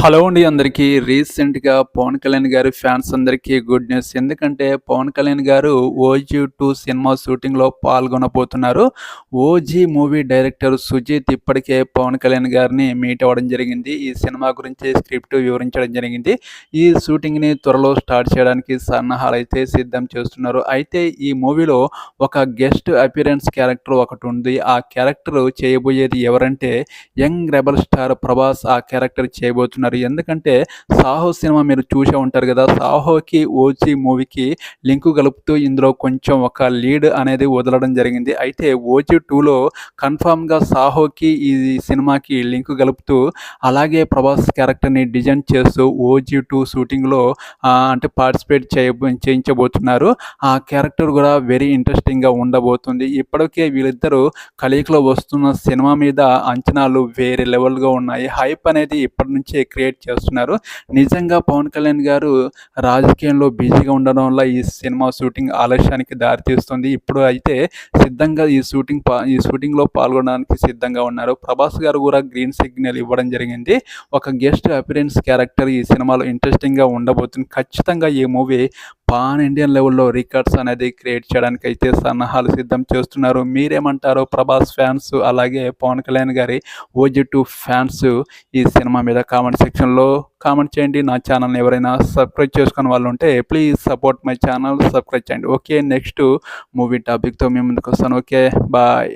Hello అండి అందరికీ. రీసెంట్‌గా 'పవన్ కళ్యాణ్' గారి ఫ్యాన్స్ అందరికీ గుడ్ న్యూస్. ఎందుకంటే 'పవన్ కళ్యాణ్' గారు 'ఓజీ 2' సినిమా షూటింగ్‌లో పాల్గొనబోతున్నారు. 'ఓజీ' మూవీ డైరెక్టర్ సుజీత్ ఇప్పటికే 'పవన్ కళ్యాణ్' గారిని మీట్ అవ్వడం జరిగింది. ఈ సినిమా గురించి స్క్రిప్ట్ వివరించడం జరిగింది. ఈ షూటింగ్‌ని త్వరలో స్టార్ట్ చేయడానికి సన్నాహాలైతే సిద్ధం చేస్తున్నారు. అయితే ఈ మూవీలో ఒక గెస్ట్ అపియరెన్స్ క్యారెక్టర్ ఒకటుంది. ఆ క్యారెక్టర్ చేయబోయేది ఎవరంటే యంగ్ రెబెల్ స్టార్ ప్రభాస్ ఆ క్యారెక్టర్ చేయబోతున్నారు. ఎందుకంటే 'సాహో' సినిమా మీరు చూసే ఉంటారు కదా! 'సాహో'కి 'ఓజీ' మూవీకి లింకు కలుపుతూ ఇందులో కొంచెం ఒక లీడ్ అనేది వదలడం జరిగింది. అయితే 'ఓజీ 2'లో కన్ఫర్మ్‌గా 'సాహో'కి ఈ సినిమాకి లింకు కలుపుతూ అలాగే ప్రభాస్ క్యారెక్టర్‌ని డిజైన్ చేస్తూ 'ఓజీ 2' షూటింగ్‌లో అంటే పార్టిసిపేట్ చేయించబోతున్నారు. ఆ క్యారెక్టర్ కూడా వెరీ ఇంట్రెస్టింగ్‌గా ఉండబోతుంది. ఇప్పటికే వీళ్ళిద్దరూ కలయికలో వస్తున్న సినిమా మీద అంచనాలు వేరే లెవెల్‌గా ఉన్నాయి. హైప్ అనేది ఇప్పటి నుంచే క్రియేట్ చేస్తున్నారు. నిజంగా 'పవన్ కళ్యాణ్' గారు రాజకీయంలో బిజీగా ఉండడం వల్ల ఈ సినిమా షూటింగ్ ఆలస్యానికి దారితీస్తుంది. ఇప్పుడు అయితే సిద్ధంగా ఈ షూటింగ్‌లో పాల్గొనడానికి సిద్ధంగా ఉన్నారు. ప్రభాస్ గారు కూడా గ్రీన్ సిగ్నల్ ఇవ్వడం జరిగింది. ఒక గెస్ట్ అపియరెన్స్ క్యారెక్టర్ ఈ సినిమాలో ఇంట్రెస్టింగ్‌గా ఉండబోతుంది. ఖచ్చితంగా ఈ మూవీ పాన్ ఇండియన్ లెవెల్‌లో రికార్డ్స్ అనేది క్రియేట్ చేయడానికైతే సన్నాహాలు సిద్ధం చేస్తున్నారు. మీరేమంటారు? ప్రభాస్ ఫ్యాన్స్ అలాగే 'పవన్ కళ్యాణ్' గారి 'ఓజీ 2' ఫ్యాన్స్ ఈ సినిమా మీద కామెంట్ సెక్షన్‌లో కామెంట్ చేయండి. నా ఛానల్‌ని ఎవరైనా సబ్స్క్రైబ్ చేసుకుని వాళ్ళు ఉంటే please support my channel, subscribe చేయండి. ఓకే, నెక్స్ట్ మూవీ టాపిక్‌తో మీ ముందుకు వస్తాను. Okay, bye.